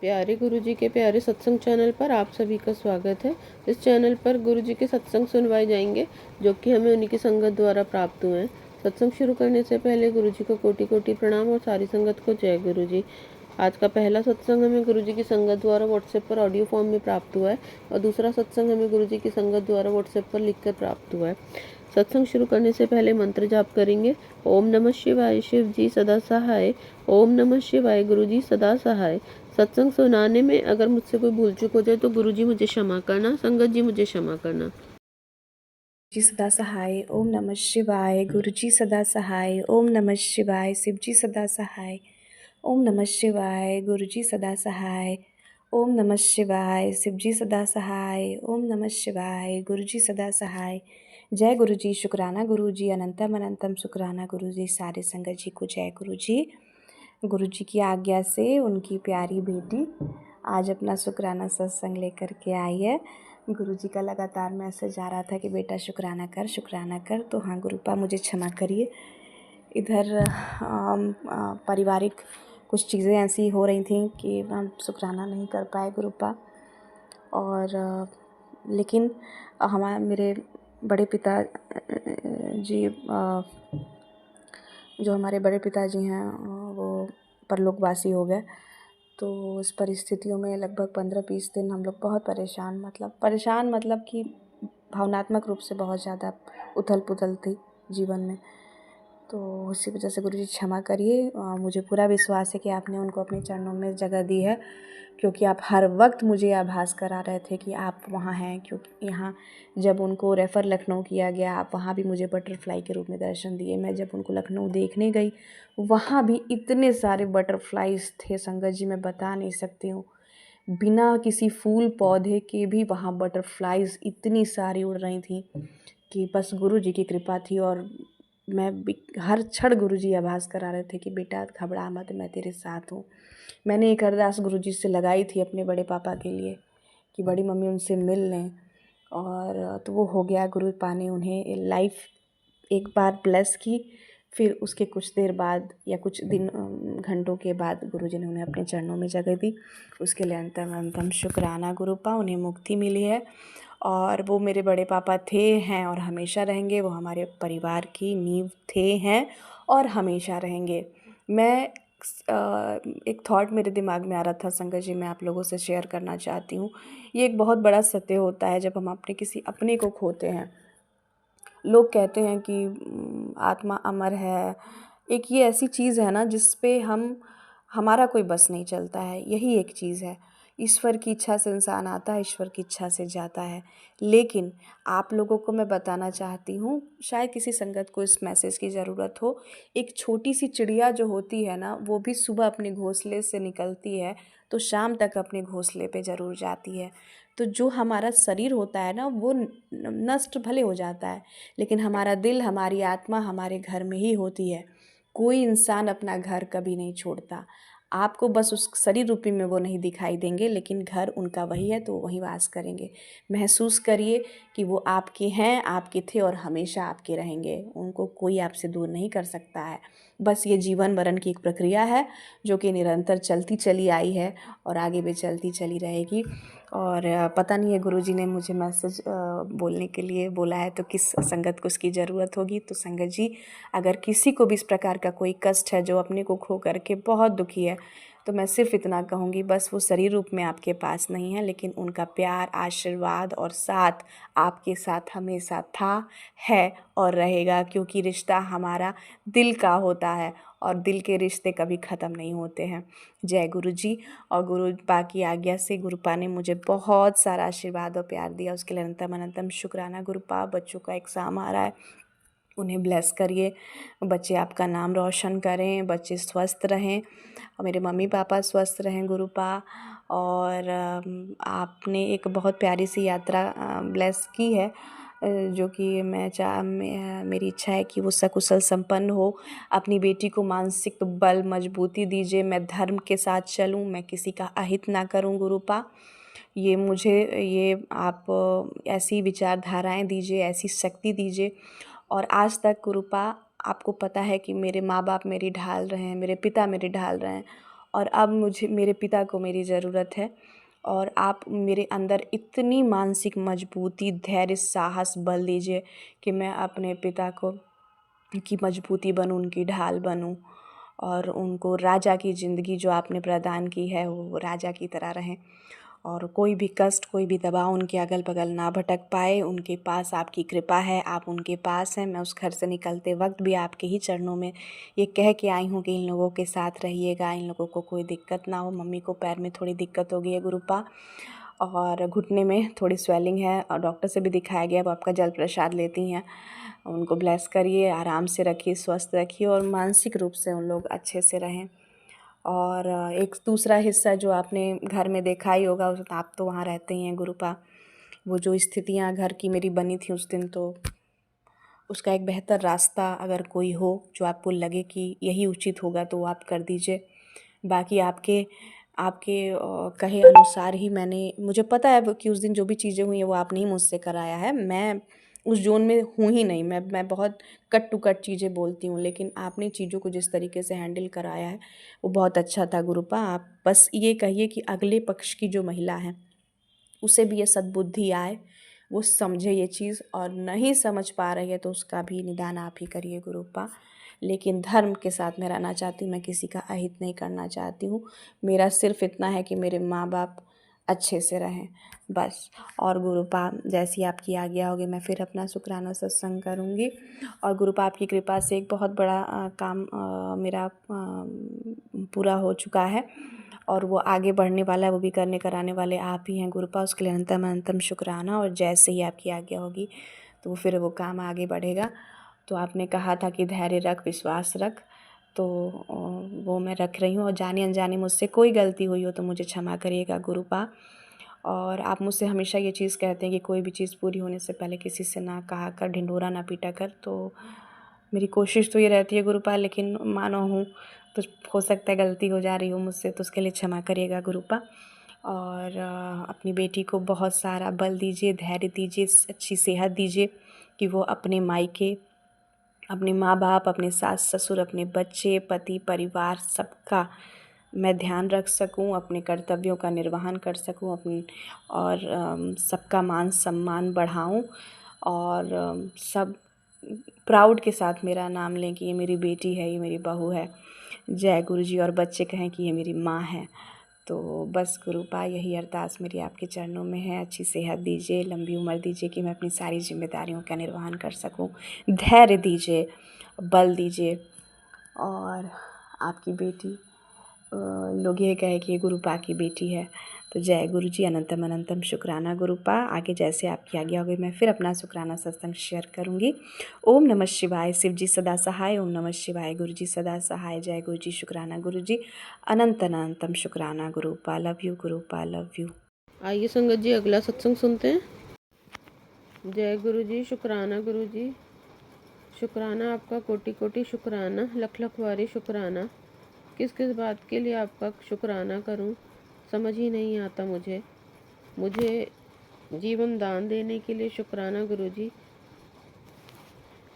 प्यारे गुरुजी के प्यारे सत्संग चैनल पर आप सभी का स्वागत है। इस चैनल पर गुरुजी के सत्संग सुनवाए जाएंगे जो कि हमें उन्हीं की संगत द्वारा प्राप्त हुए हैं। सत्संग शुरू करने से पहले गुरुजी को कोटि कोटि प्रणाम और सारी संगत को जय गुरुजी। आज का पहला सत्संग हमें गुरुजी की संगत द्वारा व्हाट्सएप पर ऑडियो फॉर्म में प्राप्त हुआ है और दूसरा सत्संग हमें गुरुजी की संगत द्वारा व्हाट्सएप पर लिखकर प्राप्त हुआ है। सत्संग शुरू करने से पहले मंत्र जाप करेंगे। ओम नमः शिवाय, शिव जी सदा सहाय। ओम नमः शिवाय, गुरु जी सदा सहाय। सत्संग सुनाने में अगर मुझसे कोई भूल चूक हो जाए तो गुरु जी मुझे क्षमा करना, संगत जी मुझे क्षमा करना। जी सदा सहाय। ओम नमः शिवाय। गुरु जी सदा सहाय। ओम नमः शिवाय। शिव जी सदा सहाय। ओम नमः शिवाय। गुरु जी सदा सहाय। ओम नमः शिवाय। शिव जी सदा सहाय। ओम नमः शिवाय। गुरु जी सदा सहाय। जय गुरु जी। शुक्राना गुरु जी। अनंतम अनंतम शुक्राना गुरु जी। सारे संगत जी को जय गुरु जी। गुरु जी की आज्ञा से उनकी प्यारी बेटी आज अपना शुक्राना सत्संग लेकर के आई है। गुरु जी का लगातार मैसेज आ रहा था कि बेटा शुक्राना कर। तो हाँ गुरुपा मुझे क्षमा करिए। इधर पारिवारिक कुछ चीज़ें ऐसी हो रही थी कि हम शुक्राना नहीं कर पाए गुरुपा। और लेकिन मेरे बड़े पिता जी जो हमारे बड़े पिताजी हैं वो परलोकवासी हो गए। तो इस परिस्थितियों में लगभग 15-20 दिन हम लोग बहुत परेशान मतलब कि भावनात्मक रूप से बहुत ज़्यादा उथल पुथल थी जीवन में। तो उसी वजह से गुरुजी क्षमा करिए। मुझे पूरा विश्वास है कि आपने उनको अपने चरणों में जगह दी है, क्योंकि आप हर वक्त मुझे आभास करा रहे थे कि आप वहाँ हैं। क्योंकि यहाँ जब उनको रेफ़र लखनऊ किया गया, आप वहाँ भी मुझे बटरफ्लाई के रूप में दर्शन दिए। मैं जब उनको लखनऊ देखने गई, वहाँ भी इतने सारे बटरफ्लाइज थे संगत जी, मैं बता नहीं सकती हूँ। बिना किसी फूल पौधे के भी वहाँ बटरफ्लाइज इतनी सारी उड़ रही थी कि बस गुरु जी की कृपा थी। और मैं हर क्षण गुरु जी आभास करा रहे थे कि बेटा घबरा मत, मैं तेरे साथ हूँ। मैंने एक अरदास गुरु जी से लगाई थी अपने बड़े पापा के लिए कि बड़ी मम्मी उनसे मिल लें, और तो वो हो गया। गुरु पापा ने उन्हें लाइफ एक बार ब्लेस की। फिर उसके कुछ देर बाद या कुछ दिन घंटों के बाद गुरुजी ने उन्हें अपने चरणों में जगह दी। उसके लिए अंतम शुक्राना गुरुपा। उन्हें मुक्ति मिली है और वो मेरे बड़े पापा थे, हैं और हमेशा रहेंगे। वो हमारे परिवार की नींव थे, हैं और हमेशा रहेंगे। मैं एक थॉट मेरे दिमाग में आ रहा था संगत जी, मैं आप लोगों से शेयर करना चाहती हूँ। ये एक बहुत बड़ा सत्य होता है जब हम अपने किसी अपने को खोते हैं। लोग कहते हैं कि आत्मा अमर है। एक ये ऐसी चीज़ है ना जिस पे हमारा कोई बस नहीं चलता है। यही एक चीज़ है। ईश्वर की इच्छा से इंसान आता है, ईश्वर की इच्छा से जाता है। लेकिन आप लोगों को मैं बताना चाहती हूँ, शायद किसी संगत को इस मैसेज की ज़रूरत हो। एक छोटी सी चिड़िया जो होती है ना, वो भी सुबह अपने घोंसले से निकलती है तो शाम तक अपने घोंसले पे ज़रूर जाती है। तो जो हमारा शरीर होता है ना, वो नष्ट भले हो जाता है, लेकिन हमारा दिल, हमारी आत्मा हमारे घर में ही होती है। कोई इंसान अपना घर कभी नहीं छोड़ता। आपको बस उस शरीर रूपी में वो नहीं दिखाई देंगे, लेकिन घर उनका वही है तो वहीं वास करेंगे। महसूस करिए कि वो आपके हैं, आपके थे और हमेशा आपके रहेंगे। उनको कोई आपसे दूर नहीं कर सकता है। बस ये जीवन मरण की एक प्रक्रिया है जो कि निरंतर चलती चली आई है और आगे भी चलती चली रहेगी। और पता नहीं है गुरुजी ने मुझे मैसेज बोलने के लिए बोला है तो किस संगत को उसकी ज़रूरत होगी। तो संगत जी, अगर किसी को भी इस प्रकार का कोई कष्ट है, जो अपने को खो करके बहुत दुखी है, तो मैं सिर्फ इतना कहूँगी, बस वो शरीर रूप में आपके पास नहीं है, लेकिन उनका प्यार, आशीर्वाद और साथ आपके साथ हमेशा था, है और रहेगा। क्योंकि रिश्ता हमारा दिल का होता है और दिल के रिश्ते कभी ख़त्म नहीं होते हैं। जय गुरु जी। और गुरुपा की आज्ञा से गुरुपा ने मुझे बहुत सारा आशीर्वाद और प्यार दिया, उसके लिए अनंतम अनंतम शुक्राना गुरुपा। बच्चों का एग्ज़ाम आ रहा है, उन्हें ब्लेस करिए। बच्चे आपका नाम रोशन करें, बच्चे स्वस्थ रहें और मेरे मम्मी पापा स्वस्थ रहें गुरुपा। और आपने एक बहुत प्यारी सी यात्रा ब्लेस की है, जो कि मेरी इच्छा है कि वो सकुशल संपन्न हो। अपनी बेटी को मानसिक बल मजबूती दीजिए। मैं धर्म के साथ चलूँ, मैं किसी का अहित ना करूँ गुरुपा। ये आप ऐसी विचारधाराएं दीजिए, ऐसी शक्ति दीजिए। और आज तक गुरुपा आपको पता है कि मेरे माँ बाप मेरी ढाल रहे हैं, मेरे पिता मेरी ढाल रहे हैं। और अब मुझे मेरे पिता को मेरी ज़रूरत है। और आप मेरे अंदर इतनी मानसिक मजबूती, धैर्य, साहस, बल दीजिए कि मैं अपने पिता को की मजबूती बनूँ, उनकी ढाल बनूँ और उनको राजा की ज़िंदगी जो आपने प्रदान की है वो राजा की तरह रहें। और कोई भी कष्ट, कोई भी दबाव उनके अगल बगल ना भटक पाए। उनके पास आपकी कृपा है, आप उनके पास हैं। मैं उस घर से निकलते वक्त भी आपके ही चरणों में ये कह के आई हूँ कि इन लोगों के साथ रहिएगा, इन लोगों को कोई दिक्कत ना हो। मम्मी को पैर में थोड़ी दिक्कत हो गई है गुरुपा, और घुटने में थोड़ी स्वेलिंग है, और डॉक्टर से भी दिखाया गया। वो आपका जल प्रसाद लेती हैं, उनको ब्लेस करिए, आराम से रखिए, स्वस्थ रखिए और मानसिक रूप से उन लोग अच्छे से रहें। और एक दूसरा हिस्सा जो आपने घर में देखा ही होगा, आप तो वहाँ रहते ही हैं गुरुपा, वो जो स्थितियाँ घर की मेरी बनी थी उस दिन, तो उसका एक बेहतर रास्ता अगर कोई हो जो आपको लगे कि यही उचित होगा तो वो आप कर दीजिए। बाकी आपके आपके कहे अनुसार ही मुझे पता है कि उस दिन जो भी चीज़ें हुई हैं वो आपने ही मुझसे कराया है। मैं उस ज़ोन में हूँ ही नहीं, मैं बहुत कट टू कट चीज़ें बोलती हूँ, लेकिन आपने चीज़ों को जिस तरीके से हैंडल कराया है वो बहुत अच्छा था गुरुपा। आप बस ये कहिए कि अगले पक्ष की जो महिला है उसे भी ये सद्बुद्धि आए, वो समझे ये चीज़, और नहीं समझ पा रही है तो उसका भी निदान आप ही करिए गुरुपा। लेकिन धर्म के साथ मैं रहना चाहती हूँ, मैं किसी का अहित नहीं करना चाहती हूँ। मेरा सिर्फ इतना है कि मेरे माँ बाप अच्छे से रहें बस। और गुरुपा जैसी आपकी आज्ञा होगी मैं फिर अपना शुक्राना सत्संग करूँगी। और गुरुपा आपकी कृपा से एक बहुत बड़ा काम मेरा पूरा हो चुका है और वो आगे बढ़ने वाला है, वो भी करने कराने वाले आप ही हैं गुरुपा। उसके लिए अनंतम अनंतम शुक्राना। और जैसे ही आपकी आज्ञा होगी तो फिर वो काम आगे बढ़ेगा। तो आपने कहा था कि धैर्य रख, विश्वास रख, तो वो मैं रख रही हूँ। और जाने अनजाने मुझसे कोई गलती हुई हो तो मुझे क्षमा करिएगा गुरुपा। और आप मुझसे हमेशा ये चीज़ कहते हैं कि कोई भी चीज़ पूरी होने से पहले किसी से ना कहा कर, ढिंढोरा ना पीटा कर। तो मेरी कोशिश तो ये रहती है गुरुपा, लेकिन मानो हूँ तो हो सकता है गलती हो जा रही हो मुझसे, तो उसके लिए क्षमा करिएगा गुरुपा। और अपनी बेटी को बहुत सारा बल दीजिए, धैर्य दीजिए, अच्छी सेहत दीजिए कि वो अपने मायके, अपने माँ बाप, अपने सास ससुर, अपने बच्चे, पति, परिवार सबका मैं ध्यान रख सकूं, अपने कर्तव्यों का निर्वहन कर सकूं, और सबका मान सम्मान बढ़ाऊं, और सब प्राउड के साथ मेरा नाम लें कि ये मेरी बेटी है, ये मेरी बहू है। जय गुरु जी। और बच्चे कहें कि ये मेरी माँ है। तो बस गुरुपा यही अरदास मेरी आपके चरणों में है। अच्छी सेहत दीजिए, लंबी उम्र दीजिए कि मैं अपनी सारी जिम्मेदारियों का निर्वहन कर सकूं। धैर्य दीजिए, बल दीजिए। और आपकी बेटी लोग ये कहे कि ये गुरुपा की बेटी है। तो जय गुरु जी। अनंतम अनंतम शुक्राना गुरुपा। आगे जैसे आपकी आज्ञा होगी मैं फिर अपना शुक्राना सत्संग शेयर करूँगी। ओम नमः शिवाय। शिव जी सदा सहाय। ओम नमः शिवाय। गुरु जी सदा सहाय। जय गुरु जी। शुक्राना गुरु जी। अनंत अनंतम शुक्राना Gurupa. Love you Gurupa, love you. आइए संगत जी अगला सत्संग सुनते हैं। जय गुरु जी। शुक्राना गुरु जी। शुक्राना आपका, कोटि कोटि शुक्राना, लख लख वारी शुक्राना। किस किस बात के लिए आपका शुक्राना करूं, समझ ही नहीं आता मुझे जीवन दान देने के लिए शुक्राना गुरुजी।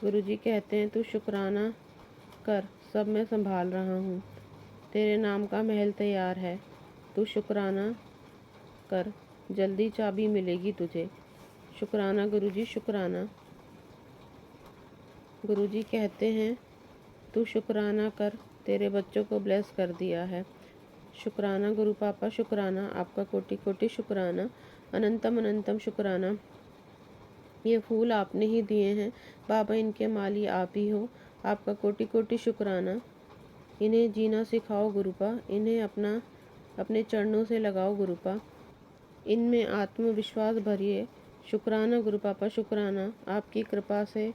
गुरुजी कहते हैं तू शुक्राना कर, सब मैं संभाल रहा हूँ। तेरे नाम का महल तैयार है, तू शुक्राना कर, जल्दी चाबी मिलेगी तुझे। शुक्राना गुरुजी, शुक्राना। गुरुजी कहते हैं तू शुक्राना कर, तेरे बच्चों को ब्लेस कर दिया है। शुक्राना गुरु पापा, शुक्राना आपका, कोटि कोटि शुक्राना, अनंतम अनंतम शुक्राना। ये फूल आपने ही दिए हैं बाबा, इनके माली आप ही हो। आपका कोटि कोटि शुक्राना। इन्हें जीना सिखाओ गुरुपा, इन्हें अपने चरणों से लगाओ गुरुपा, इनमें आत्मविश्वास भरिए। शुक्राना गुरु पापा, शुक्राना। आपकी कृपा से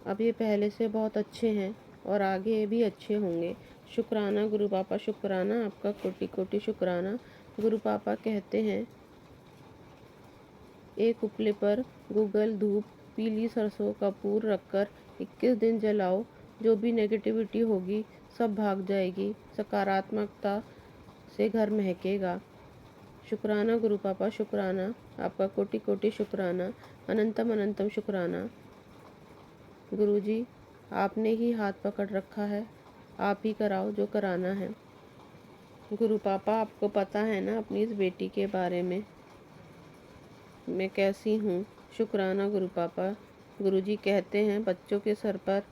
अब ये पहले से बहुत अच्छे हैं और आगे भी अच्छे होंगे। शुक्राना गुरु पापा, शुक्राना आपका, कोटि कोटि शुक्राना। गुरु पापा कहते हैं एक उपले पर गूगल, धूप, पीली सरसों, कपूर रखकर 21 दिन जलाओ, जो भी नेगेटिविटी होगी सब भाग जाएगी, सकारात्मकता से घर महकेगा। शुक्राना गुरु पापा, शुक्राना आपका, कोटि कोटि शुक्राना, अनंतम अनंतम शुक्राना। गुरुजी आपने ही हाथ पकड़ रखा है, आप ही कराओ जो कराना है। गुरु पापा, आपको पता है ना अपनी इस बेटी के बारे में, मैं कैसी हूँ। शुक्राना गुरु पापा। गुरुजी कहते हैं बच्चों के सर पर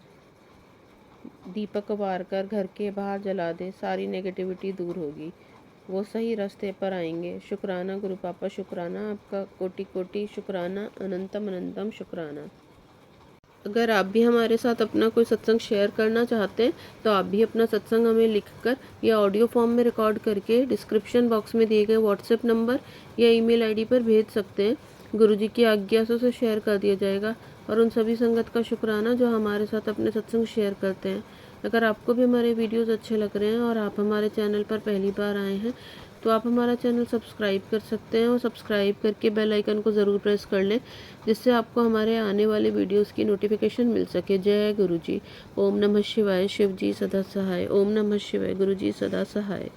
दीपक वार कर घर के बाहर जला दे, सारी नेगेटिविटी दूर होगी, वो सही रास्ते पर आएंगे। शुक्राना गुरु पापा, शुक्राना आपका, कोटि कोटि शुक्राना, अनंतम अनंतम शुक्राना। अगर आप भी हमारे साथ अपना कोई सत्संग शेयर करना चाहते हैं तो आप भी अपना सत्संग हमें लिखकर या ऑडियो फॉर्म में रिकॉर्ड करके डिस्क्रिप्शन बॉक्स में दिए गए व्हाट्सएप नंबर या ईमेल आईडी पर भेज सकते हैं। गुरुजी की आज्ञा से उसे शेयर कर दिया जाएगा। और उन सभी संगत का शुक्राना जो हमारे साथ अपने सत्संग शेयर करते हैं। अगर आपको भी हमारे वीडियोज़ अच्छे लग रहे हैं और आप हमारे चैनल पर पहली बार आए हैं तो आप हमारा चैनल सब्सक्राइब कर सकते हैं और सब्सक्राइब करके बेल आइकन को ज़रूर प्रेस कर लें, जिससे आपको हमारे आने वाले वीडियोस की नोटिफिकेशन मिल सके। जय गुरु जी। ओम नमः शिवाय। शिव जी सदा सहाय। ओम नमः शिवाय। गुरु जी सदा सहाय।